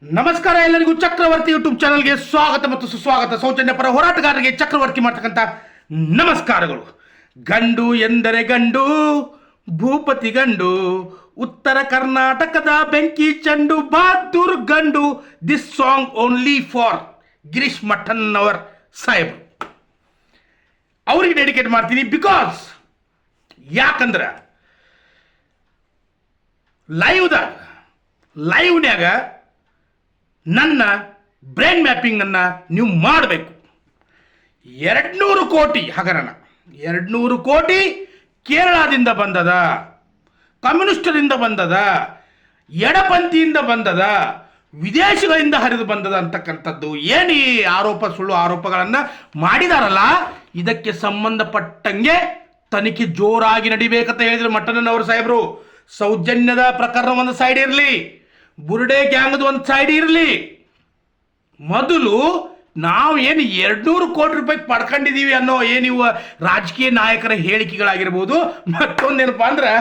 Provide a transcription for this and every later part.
ನಮಸ್ಕಾರ ಎಲ್ಲರಿಗೂ ಚಕ್ರವರ್ತಿ ಯೂಟ್ಯೂಬ್ ಚಾನಲ್ಗೆ ಸ್ವಾಗತ ಮತ್ತು ಸುಸ್ವಾಗತ. ಸೌಜನ್ಯ ಪರ ಹೋರಾಟಗಾರರಿಗೆ ಚಕ್ರವರ್ತಿ ಮಾಡ್ತಕ್ಕಂಥ ನಮಸ್ಕಾರಗಳು. ಗಂಡು ಎಂದರೆ ಗಂಡು, ಭೂಪತಿ ಗಂಡು, ಉತ್ತರ ಕರ್ನಾಟಕದ ಬೆಂಕಿ ಚಂಡು, ಬಹದ್ದೂರ್ ಗಂಡು. This song only for Girish Mathan ಅವರ್ ಸಾಹೇಬ್. ಅವ್ರಿಗೆ ಡೆಡಿಕೇಟ್ ಮಾಡ್ತೀನಿ. ಬಿಕಾಸ್ ಯಾಕಂದ್ರೆ ಲೈವ್ನ್ಯಾಗ ನನ್ನ ಬ್ರೈನ್ ಮ್ಯಾಪಿಂಗನ್ನು ನೀವು ಮಾಡಬೇಕು. 200 ಕೋಟಿ ಹಗರಣ, 200 ಕೋಟಿ ಕೇರಳದಿಂದ ಬಂದದ, ಕಮ್ಯುನಿಸ್ಟರಿಂದ ಬಂದದ, ಎಡಪಂಥಿಯಿಂದ ಬಂದದ, ವಿದೇಶಗಳಿಂದ ಹರಿದು ಬಂದದ ಅಂತಕ್ಕಂಥದ್ದು ಏನು ಈ ಆರೋಪ ಸುಳ್ಳು ಆರೋಪಗಳನ್ನು ಮಾಡಿದಾರಲ್ಲ, ಇದಕ್ಕೆ ಸಂಬಂಧಪಟ್ಟಂಗೆ ತನಿಖೆ ಜೋರಾಗಿ ನಡಿಬೇಕಂತ ಹೇಳಿದ್ರು ಮಠಣ್ಣನವರು ಸಾಹೇಬರು. ಸೌಜನ್ಯದ ಪ್ರಕರಣ ಒಂದು ಸೈಡ್ ಇರಲಿ, ಬುರ್ಡೆ ಗ್ಯಾಂಗ್ದು ಒಂದು ಸೈಡ್ ಇರಲಿ. ಮೊದಲು ನಾವು ಏನು 200 ಕೋಟಿ ರೂಪಾಯಿ ಪಡ್ಕೊಂಡಿದ್ದೀವಿ ಅನ್ನೋ ಏನಿವ ರಾಜಕೀಯ ನಾಯಕರ ಹೇಳಿಕೆಗಳಾಗಿರ್ಬೋದು. ಮತ್ತೊಂದೇನಪ್ಪ ಅಂದ್ರೆ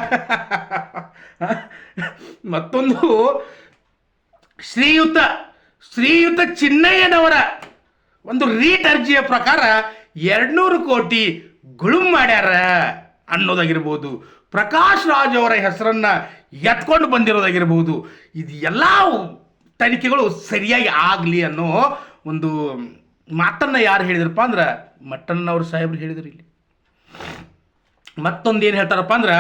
ಮತ್ತೊಂದು ಶ್ರೀಯುತ ಚಿನ್ನಯ್ಯನವರ ಒಂದು ರೀಟ್ ಅರ್ಜಿಯ ಪ್ರಕಾರ 200 ಕೋಟಿ ಗುಳುಮ್ ಮಾಡ್ಯಾರ ಅನ್ನೋದಾಗಿರ್ಬೋದು. ಪ್ರಕಾಶ್ ರಾಜ್ ಅವರ ಹೆಸರನ್ನ ಎತ್ಕೊಂಡು ಬಂದಿರೋದಾಗಿರ್ಬೋದು. ಇದು ಎಲ್ಲ ತನಿಖೆಗಳು ಸರಿಯಾಗಿ ಆಗಲಿ ಅನ್ನೋ ಒಂದು ಮಾತನ್ನು ಯಾರು ಹೇಳಿದ್ರಪ್ಪ ಅಂದ್ರೆ ಮಠಣ್ಣನವ್ರ ಸಾಹೇಬ್ರು ಹೇಳಿದ್ರು. ಇಲ್ಲಿ ಮತ್ತೊಂದು ಏನು ಹೇಳ್ತಾರಪ್ಪ ಅಂದ್ರೆ,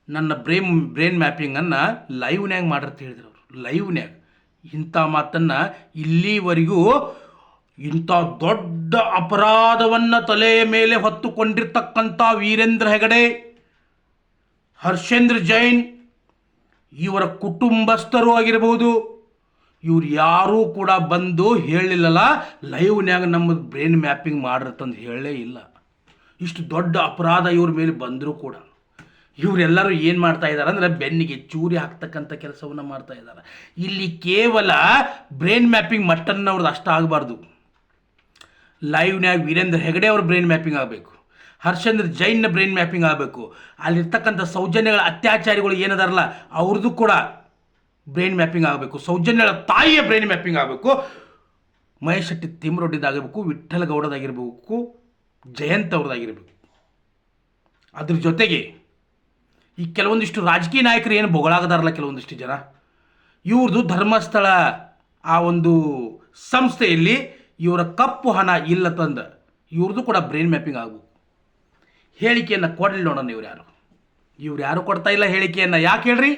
ನನ್ನ ಬ್ರೈನ್ ಮ್ಯಾಪಿಂಗನ್ನು ಲೈವ್ನ್ಯಾಗ ಮಾಡ್ರಂತ ಹೇಳಿದ್ರು ಅವರು. ಲೈವ್ನ್ಯಾಗ ಇಂಥ ಮಾತನ್ನು ಇಲ್ಲಿವರೆಗೂ ಇಂಥ ದೊಡ್ಡ ಅಪರಾಧವನ್ನು ತಲೆಯ ಮೇಲೆ ಹೊತ್ತುಕೊಂಡಿರ್ತಕ್ಕಂಥ ವೀರೇಂದ್ರ ಹೆಗಡೆ, ಹರ್ಷೇಂದ್ರ ಜೈನ್, ಇವರ ಕುಟುಂಬಸ್ಥರು ಆಗಿರ್ಬೋದು, ಇವ್ರು ಯಾರೂ ಕೂಡ ಬಂದು ಹೇಳಿಲ್ಲಲ್ಲ ಲೈವ್ನ್ಯಾಗ ನಮ್ಮ ಬ್ರೈನ್ ಮ್ಯಾಪಿಂಗ್ ಮಾಡಿರ್ತಂದು ಹೇಳೇ ಇಲ್ಲ. ಇಷ್ಟು ದೊಡ್ಡ ಅಪರಾಧ ಇವ್ರ ಮೇಲೆ ಬಂದರೂ ಕೂಡ ಇವರೆಲ್ಲರೂ ಏನು ಮಾಡ್ತಾ ಇದ್ದಾರೆ ಅಂದರೆ ಬೆನ್ನಿಗೆ ಚೂರಿ ಹಾಕ್ತಕ್ಕಂಥ ಕೆಲಸವನ್ನು ಮಾಡ್ತಾ ಇದ್ದಾರೆ. ಇಲ್ಲಿ ಕೇವಲ ಬ್ರೈನ್ ಮ್ಯಾಪಿಂಗ್ ಮಟ್ಟನ್ನವ್ರದ್ದು ಅಷ್ಟ ಆಗಬಾರ್ದು. ಲೈವ್ನ್ಯಾಗ ವೀರೇಂದ್ರ ಹೆಗಡೆ ಅವ್ರ ಬ್ರೈನ್ ಮ್ಯಾಪಿಂಗ್ ಆಗಬೇಕು, ಹರ್ಷೇಂದ್ರ ಜೈನ್ನ ಬ್ರೈನ್ ಮ್ಯಾಪಿಂಗ್ ಆಗಬೇಕು, ಅಲ್ಲಿರ್ತಕ್ಕಂಥ ಸೌಜನ್ಯಗಳ ಅತ್ಯಾಚಾರಿಗಳು ಏನದಾರಲ್ಲ ಅವ್ರದ್ದು ಕೂಡ ಬ್ರೈನ್ ಮ್ಯಾಪಿಂಗ್ ಆಗಬೇಕು, ಸೌಜನ್ಯಗಳ ತಾಯಿಯ ಬ್ರೈನ್ ಮ್ಯಾಪಿಂಗ್ ಆಗಬೇಕು, ಮಹೇಶ್ ಶೆಟ್ಟಿ ತಿಮ್ಮರೊಡ್ಡಿದಾಗಿರ್ಬೇಕು, ವಿಠ್ಠಲ ಗೌಡದಾಗಿರ್ಬೇಕು, ಜಯಂತ್ ಅವ್ರದ್ದಾಗಿರ್ಬೇಕು. ಅದ್ರ ಜೊತೆಗೆ ಈ ಕೆಲವೊಂದಿಷ್ಟು ರಾಜಕೀಯ ನಾಯಕರು ಏನು ಬೊಗಳಾಗದಾರಲ್ಲ ಕೆಲವೊಂದಿಷ್ಟು ಜನ, ಇವ್ರದ್ದು ಧರ್ಮಸ್ಥಳ ಆ ಒಂದು ಸಂಸ್ಥೆಯಲ್ಲಿ ಇವರ ಕಪ್ಪು ಹಣ ಇಲ್ಲ ತಂದು ಇವ್ರದ್ದು ಕೂಡ ಬ್ರೈನ್ ಮ್ಯಾಪಿಂಗ್ ಆಗಬೇಕು. ಹೇಳಿಕೆಯನ್ನು ಕೊಡಲಿ ನೋಡೋಣ. ಇವ್ರು ಯಾರು ಕೊಡ್ತಾ ಇಲ್ಲ ಹೇಳಿಕೆಯನ್ನು. ಯಾಕೆ ಹೇಳ್ರಿ?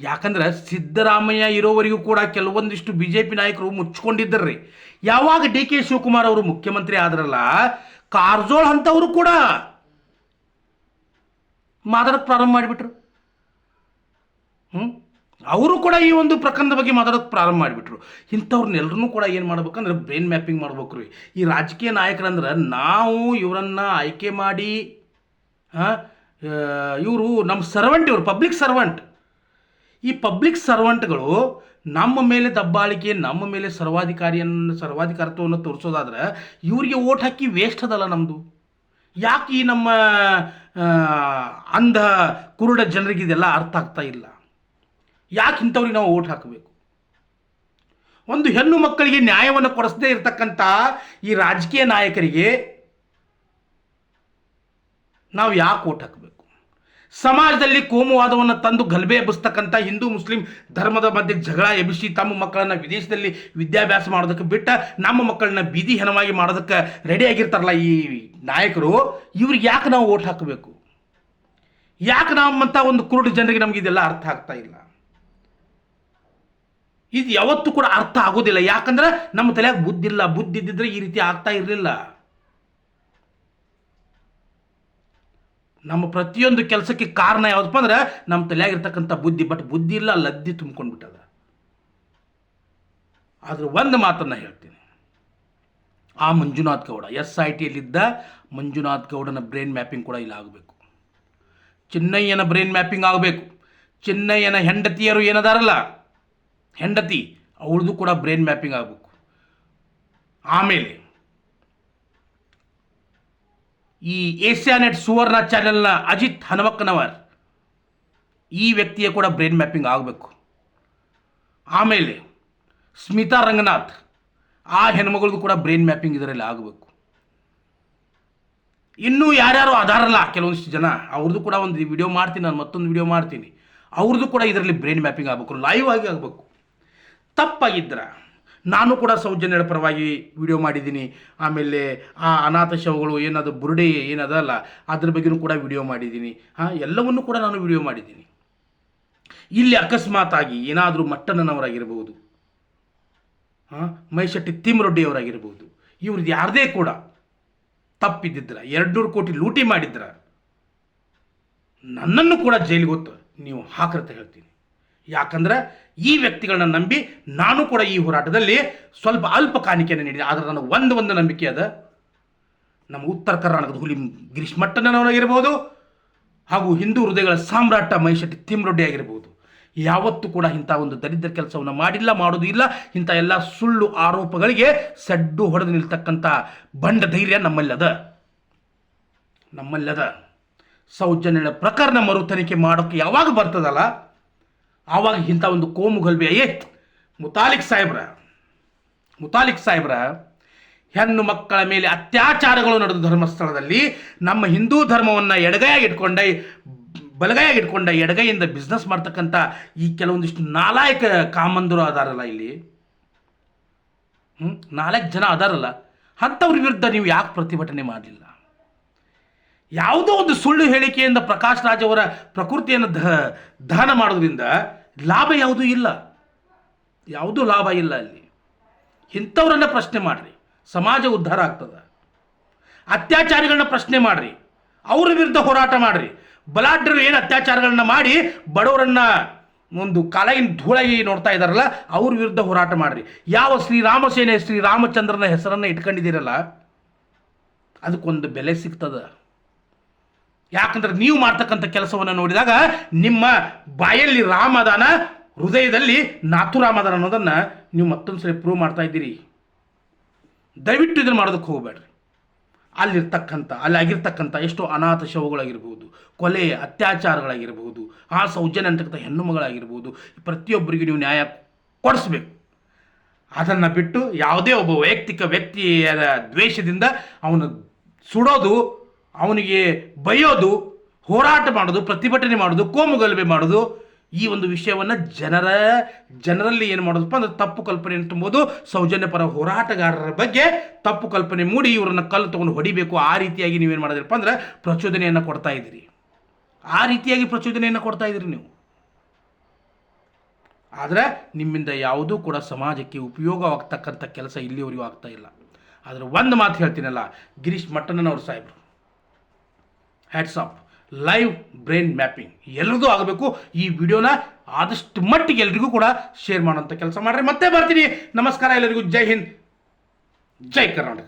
ಯಾಕಂದ್ರೆ ಸಿದ್ದರಾಮಯ್ಯ ಇರೋವರೆಗೂ ಕೂಡ ಕೆಲವೊಂದಿಷ್ಟು BJP ನಾಯಕರು ಮುಚ್ಕೊಂಡಿದ್ದರ್ರಿ. ಯಾವಾಗ DK ಶಿವಕುಮಾರ್ ಅವರು ಮುಖ್ಯಮಂತ್ರಿ ಆದ್ರಲ್ಲ, ಕಾರಜೋಳ ಅಂತವರು ಕೂಡ ಮಾತಾಡೋಕ್ಕೆ ಪ್ರಾರಂಭ ಮಾಡಿಬಿಟ್ರು. ಅವರು ಕೂಡ ಈ ಒಂದು ಪ್ರಕರಣದ ಬಗ್ಗೆ ಮಾತಾಡೋಕ್ಕೆ ಪ್ರಾರಂಭ ಮಾಡಿಬಿಟ್ರು. ಇಂಥವ್ರನ್ನೆಲ್ಲರೂ ಕೂಡ ಏನು ಮಾಡ್ಬೇಕಂದ್ರೆ ಬ್ರೈನ್ ಮ್ಯಾಪಿಂಗ್ ಮಾಡ್ಬೇಕು ರೀ. ಈ ರಾಜಕೀಯ ನಾಯಕರಂದ್ರೆ ನಾವು ಇವರನ್ನು ಆಯ್ಕೆ ಮಾಡಿ ಇವರು ನಮ್ಮ ಸರ್ವೆಂಟ್, ಇವರು ಪಬ್ಲಿಕ್ ಸರ್ವೆಂಟ್. ಈ ಪಬ್ಲಿಕ್ ಸರ್ವೆಂಟ್ಗಳು ನಮ್ಮ ಮೇಲೆ ದಬ್ಬಾಳಿಕೆ, ನಮ್ಮ ಮೇಲೆ ಸರ್ವಾಧಿಕಾರತ್ವವನ್ನು ತೋರಿಸೋದಾದ್ರೆ ಇವರಿಗೆ ಓಟ್ ಹಾಕಿ ವೇಸ್ಟ್ ಅದಲ್ಲ ನಮ್ಮದು. ಯಾಕೆ ಈ ನಮ್ಮ ಅಂಧ ಕುರುಡ ಜನರಿಗೆ ಇದೆಲ್ಲ ಅರ್ಥ ಆಗ್ತಾ ಇಲ್ಲ? ಯಾಕೆ ಇಂಥವ್ರಿಗೆ ನಾವು ಓಟ್ ಹಾಕಬೇಕು? ಒಂದು ಹೆಣ್ಣು ಮಕ್ಕಳಿಗೆ ನ್ಯಾಯವನ್ನು ಕೊಡಿಸದೇ ಇರತಕ್ಕಂಥ ಈ ರಾಜಕೀಯ ನಾಯಕರಿಗೆ ನಾವು ಯಾಕೆ ಓಟ್ ಹಾಕಬೇಕು? ಸಮಾಜದಲ್ಲಿ ಕೋಮುವಾದವನ್ನು ತಂದು ಗಲಭೆ ಎಬ್ಬಿಸ್ತಕ್ಕಂಥ ಹಿಂದೂ ಮುಸ್ಲಿಂ ಧರ್ಮದ ಮಧ್ಯೆ ಜಗಳ ಎಬ್ಬಿಸಿ ತಮ್ಮ ಮಕ್ಕಳನ್ನು ವಿದೇಶದಲ್ಲಿ ವಿದ್ಯಾಭ್ಯಾಸ ಮಾಡೋದಕ್ಕೆ ಬಿಟ್ಟ ನಮ್ಮ ಮಕ್ಕಳನ್ನ ಬೀದಿ ಹೆಣವಾಗಿ ಮಾಡೋದಕ್ಕೆ ರೆಡಿಯಾಗಿರ್ತಾರಲ್ಲ ಈ ನಾಯಕರು, ಇವ್ರಿಗೆ ಯಾಕೆ ನಾವು ಓಟ್ ಹಾಕಬೇಕು? ಯಾಕೆ ನಮ್ಮಂಥ ಒಂದು ಕುರುಡು ಜನರಿಗೆ ನಮಗೆ ಇದೆಲ್ಲ ಅರ್ಥ ಆಗ್ತಾ ಇಲ್ಲ? ಇದು ಯಾವತ್ತೂ ಕೂಡ ಅರ್ಥ ಆಗೋದಿಲ್ಲ. ಯಾಕಂದ್ರೆ ನಮ್ಮ ತಲೆಯಾಗ ಬುದ್ಧಿಲ್ಲ. ಬುದ್ಧಿ ಇದ್ದಿದ್ರೆ ಈ ರೀತಿ ಆಗ್ತಾ ಇರಲಿಲ್ಲ. ನಮ್ಮ ಪ್ರತಿಯೊಂದು ಕೆಲಸಕ್ಕೆ ಕಾರಣ ಯಾವುದಪ್ಪ ಅಂದ್ರೆ ನಮ್ಮ ತಲೆಯಾಗಿರ್ತಕ್ಕಂಥ ಬುದ್ಧಿ. ಬಟ್ ಬುದ್ಧಿ ಇಲ್ಲ, ಲದ್ದಿ ತುಂಬ್ಕೊಂಡು ಬಿಟ್ಟದ. ಆದ್ರೆ ಒಂದು ಮಾತನ್ನು ಹೇಳ್ತೀನಿ, ಆ ಮಂಜುನಾಥ್ ಗೌಡ SITಯಲ್ಲಿದ್ದ ಮಂಜುನಾಥ್ ಗೌಡನ ಬ್ರೈನ್ ಮ್ಯಾಪಿಂಗ್ ಕೂಡ ಇಲ್ಲ ಆಗಬೇಕು. ಚಿನ್ನಯ್ಯನ ಬ್ರೈನ್ ಮ್ಯಾಪಿಂಗ್ ಆಗಬೇಕು. ಚಿನ್ನಯ್ಯನ ಹೆಂಡತಿಯರು ಏನದಾರಲ್ಲ, ಹೆಂಡತಿ ಅವಳದು ಕೂಡ ಬ್ರೈನ್ ಮ್ಯಾಪಿಂಗ್ ಆಗಬೇಕು. ಆಮೇಲೆ ಈ ಏಷ್ಯಾನೆಟ್ ಸುವರ್ಣ ಚಾನೆಲ್ನ ಅಜಿತ್ ಹನುಮಕ್ಕನವರ್, ಈ ವ್ಯಕ್ತಿಯ ಕೂಡ ಬ್ರೈನ್ ಮ್ಯಾಪಿಂಗ್ ಆಗಬೇಕು. ಆಮೇಲೆ ಸ್ಮಿತಾ ರಂಗನಾಥ್, ಆ ಹೆಣ್ಮಗಳದು ಕೂಡ ಬ್ರೈನ್ ಮ್ಯಾಪಿಂಗ್ ಇದರಲ್ಲಿ ಆಗಬೇಕು. ಇನ್ನೂ ಯಾರ್ಯಾರು ಆಧಾರಲ್ಲ ಕೆಲವೊಂದಿಷ್ಟು ಜನ, ಅವ್ರದ್ದು ಕೂಡ ಒಂದು ವಿಡಿಯೋ ಮಾಡ್ತೀನಿ, ನಾನು ಮತ್ತೊಂದು ವಿಡಿಯೋ ಮಾಡ್ತೀನಿ, ಅವ್ರದ್ದು ಕೂಡ ಇದರಲ್ಲಿ ಬ್ರೈನ್ ಮ್ಯಾಪಿಂಗ್ ಆಗಬೇಕು, ಲೈವ್ ಆಗಿ ಆಗಬೇಕು. ತಪ್ಪಾಗಿದ್ದರೆ ನಾನು ಕೂಡ ಸೌಜನ್ಯರ ಪರವಾಗಿ ವಿಡಿಯೋ ಮಾಡಿದ್ದೀನಿ. ಆಮೇಲೆ ಆ ಅನಾಥ ಶವಗಳು ಏನದು ಬುರುಡೆ ಏನದಲ್ಲ ಅದ್ರ ಬಗ್ಗೆಯೂ ಕೂಡ ವಿಡಿಯೋ ಮಾಡಿದ್ದೀನಿ. ಎಲ್ಲವನ್ನೂ ಕೂಡ ನಾನು ವಿಡಿಯೋ ಮಾಡಿದ್ದೀನಿ. ಇಲ್ಲಿ ಅಕಸ್ಮಾತ್ ಆಗಿ ಏನಾದರೂ ಮಟ್ಟಣ್ಣನವರಾಗಿರ್ಬೋದು, ಮೈಶೆಟ್ಟಿ ತಿಮ್ಮರೊಡ್ಡಿಯವರಾಗಿರ್ಬೋದು, ಇವ್ರದ್ದು ಯಾರದೇ ಕೂಡ ತಪ್ಪಿದ್ದಿದ್ರ 200 ಕೋಟಿ ಲೂಟಿ ಮಾಡಿದ್ರ ನನ್ನನ್ನು ಕೂಡ ಜೈಲಿಗೆ ಹೊತ್ತು ನೀವು ಹಾಕಂತ ಹೇಳ್ತೀನಿ. ಯಾಕಂದ್ರೆ ಈ ವ್ಯಕ್ತಿಗಳನ್ನ ನಂಬಿ ನಾನು ಕೂಡ ಈ ಹೋರಾಟದಲ್ಲಿ ಸ್ವಲ್ಪ ಅಲ್ಪ ಕಾಣಿಕೆಯನ್ನು ನೀಡಿದೆ. ಆದರೆ ನನ್ನ ಒಂದು ನಂಬಿಕೆ ಅದ, ನಮ್ಮ ಉತ್ತರ ಕರ್ನಾಟಕದ ಹುಲಿ ಗಿರೀಶ್ ಮಟ್ಟಣ್ಣನವರಾಗಿರ್ಬೋದು ಹಾಗೂ ಹಿಂದೂ ಹೃದಯಗಳ ಸಾಮ್ರಾಟ ಮೈಶೆಟ್ಟಿ ತಿಮ್ಮರೊಡ್ಡಿ ಆಗಿರ್ಬೋದು, ಯಾವತ್ತೂ ಕೂಡ ಇಂಥ ಒಂದು ದರಿದ್ರ ಕೆಲಸವನ್ನು ಮಾಡಿಲ್ಲ, ಮಾಡೋದು ಇಲ್ಲ. ಇಂಥ ಎಲ್ಲ ಸುಳ್ಳು ಆರೋಪಗಳಿಗೆ ಸಡ್ಡು ಹೊಡೆದು ನಿಲ್ತಕ್ಕಂಥ ಬಂಡ ಧೈರ್ಯ ನಮ್ಮಲ್ಲದ. ಸೌಜನ್ಯನ ಪ್ರಕರಣ ಮರು ತನಿಖೆ ಮಾಡೋಕ್ಕೆ ಯಾವಾಗ ಬರ್ತದಲ್ಲ ಆವಾಗ ಇಂಥ ಒಂದು ಕೋಮುಗಲ್ಭೆ ಮುತಾಲಿಕ್ ಸಾಹೇಬ್ರ ಹೆಣ್ಣು ಮಕ್ಕಳ ಮೇಲೆ ಅತ್ಯಾಚಾರಗಳು ನಡೆದ ಧರ್ಮಸ್ಥಳದಲ್ಲಿ ನಮ್ಮ ಹಿಂದೂ ಧರ್ಮವನ್ನು ಬಲಗೈಯಾಗಿಟ್ಕೊಂಡ ಎಡಗೈಯಿಂದ ಬಿಸ್ನೆಸ್ ಮಾಡ್ತಕ್ಕಂಥ ಈ ಕೆಲವೊಂದಿಷ್ಟು ನಾಲಾಯಕ ಕಾಮಂದರು ಅದಾರಲ್ಲ, ಇಲ್ಲಿ 4 ಜನ ಅದಾರಲ್ಲ, ಅಂಥವ್ರ ವಿರುದ್ಧ ನೀವು ಯಾಕೆ ಪ್ರತಿಭಟನೆ ಮಾಡಲಿಲ್ಲ? ಯಾವುದೋ ಒಂದು ಸುಳ್ಳು ಹೇಳಿಕೆಯಿಂದ ಪ್ರಕಾಶ್ ರಾಜ್ ಅವರ ಪ್ರಕೃತಿಯನ್ನು ದಹನ ಮಾಡೋದ್ರಿಂದ ಲಾಭ ಯಾವುದೂ ಇಲ್ಲ, ಯಾವುದೂ ಲಾಭ ಇಲ್ಲ. ಅಲ್ಲಿ ಇಂಥವ್ರನ್ನ ಪ್ರಶ್ನೆ ಮಾಡ್ರಿ, ಸಮಾಜ ಉದ್ಧಾರ ಆಗ್ತದೆ. ಅತ್ಯಾಚಾರಿಗಳನ್ನ ಪ್ರಶ್ನೆ ಮಾಡ್ರಿ, ಅವ್ರ ವಿರುದ್ಧ ಹೋರಾಟ ಮಾಡ್ರಿ. ಬಲಾಢ್ಯರು ಏನು ಅತ್ಯಾಚಾರಗಳನ್ನ ಮಾಡಿ ಬಡವರನ್ನ ಒಂದು ಕಾಲಾಗಿನ ಧೂಳಾಗಿ ನೋಡ್ತಾ ಇದ್ದಾರಲ್ಲ ಅವ್ರ ವಿರುದ್ಧ ಹೋರಾಟ ಮಾಡ್ರಿ. ಯಾವ ಶ್ರೀರಾಮಸೇನೆ ಶ್ರೀರಾಮಚಂದ್ರನ ಹೆಸರನ್ನು ಇಟ್ಕೊಂಡಿದ್ದೀರಲ್ಲ ಅದಕ್ಕೊಂದು ಬೆಲೆ ಸಿಗ್ತದೆ. ಯಾಕಂದ್ರೆ ನೀವು ಮಾಡ್ತಕ್ಕಂಥ ಕೆಲಸವನ್ನು ನೋಡಿದಾಗ ನಿಮ್ಮ ಬಾಯಲ್ಲಿ ರಾಮದಾನ, ಹೃದಯದಲ್ಲಿ ನಾಥುರಾಮದಾನ ಅನ್ನೋದನ್ನು ನೀವು ಮತ್ತೊಂದು ಸರಿ ಪ್ರೂವ್ ಮಾಡ್ತಾ ಇದ್ದೀರಿ. ದಯವಿಟ್ಟು ಇದನ್ನು ಮಾಡೋದಕ್ಕೆ ಹೋಗಬೇಡ್ರಿ. ಅಲ್ಲಿ ಆಗಿರ್ತಕ್ಕಂಥ ಎಷ್ಟೋ ಅನಾಥ ಶವಗಳಾಗಿರ್ಬೋದು, ಕೊಲೆ ಅತ್ಯಾಚಾರಗಳಾಗಿರ್ಬೋದು, ಆ ಸೌಜನ್ಯ ಅಂತಕ್ಕಂಥ ಹೆಣ್ಣು ಮಗಳಾಗಿರ್ಬೋದು, ಪ್ರತಿಯೊಬ್ಬರಿಗೂ ನೀವು ನ್ಯಾಯ ಕೊಡಿಸ್ಬೇಕು. ಅದನ್ನು ಬಿಟ್ಟು ಯಾವುದೇ ಒಬ್ಬ ವೈಯಕ್ತಿಕ ವ್ಯಕ್ತಿಯ ದ್ವೇಷದಿಂದ ಅವನು ಸುಡೋದು, ಅವನಿಗೆ ಬೈಯೋದು, ಹೋರಾಟ ಮಾಡೋದು, ಪ್ರತಿಭಟನೆ ಮಾಡೋದು, ಕೋಮುಗಲಭೆ ಮಾಡೋದು, ಈ ಒಂದು ವಿಷಯವನ್ನು ಜನರಲ್ಲಿ ಏನು ಮಾಡೋದಪ್ಪ ಅಂದರೆ ತಪ್ಪು ಕಲ್ಪನೆಯನ್ನು ತುಂಬೋದು. ಸೌಜನ್ಯ ಪರ ಹೋರಾಟಗಾರರ ಬಗ್ಗೆ ತಪ್ಪು ಕಲ್ಪನೆ ಮೂಡಿ ಇವರನ್ನು ಕಲ್ಲು ತೊಗೊಂಡು ಹೊಡಿಬೇಕು. ಆ ರೀತಿಯಾಗಿ ನೀವೇನು ಮಾಡೋದಿರಪ್ಪ ಅಂದರೆ ಪ್ರಚೋದನೆಯನ್ನು ಕೊಡ್ತಾ ಇದ್ದೀರಿ. ನೀವು. ಆದರೆ ನಿಮ್ಮಿಂದ ಯಾವುದೂ ಕೂಡ ಸಮಾಜಕ್ಕೆ ಉಪಯೋಗವಾಗ್ತಕ್ಕಂಥ ಕೆಲಸ ಇಲ್ಲಿವರೆಗೂ ಆಗ್ತಾ ಇಲ್ಲ. ಆದರೆ ಒಂದು ಮಾತು ಹೇಳ್ತೀನಲ್ಲ, ಗಿರೀಶ್ ಮಟ್ಟಣ್ಣನವರು ಸಾಹೇಬರು, hats off. Live brain mapping ಎಲ್ಲರಿಗೂ ಆಗಬೇಕು. ಈ ವಿಡಿಯೋನ ಆದಷ್ಟು ಮಟ್ಟಿಗೆ ಎಲ್ರಿಗೂ ಕೂಡ ಶೇರ್ ಮಾಡೋಂಥ ಕೆಲಸ ಮಾಡ್ರಿ. ಮತ್ತೆ ಬರ್ತೀನಿ. ನಮಸ್ಕಾರ ಎಲ್ಲರಿಗೂ. ಜೈ ಹಿಂದ್, ಜೈ ಕರ್ನಾಟಕ.